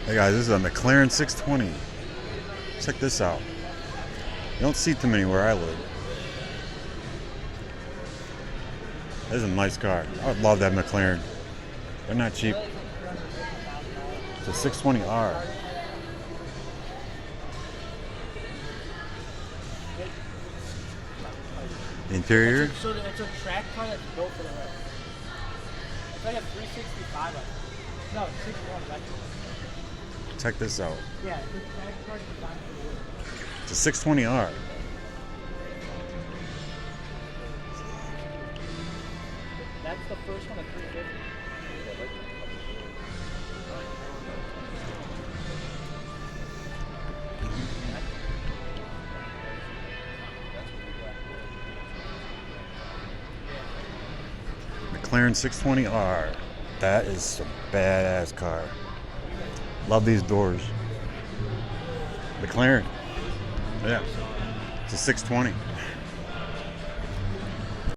Hey guys, this is a McLaren 620. Check this out. You don't see too many where I live. This is a nice car. I would love that McLaren. They're not cheap. It's a 620R. The interior? So it's a track car that's built for the road. It's like a 365. No, 61 electric. Check this out. Yeah, it's a track car designed for the road. It's a 620R. That's the first one at 350. McLaren 620R. That is a badass car. Love these doors. McLaren. Yeah. It's a 620.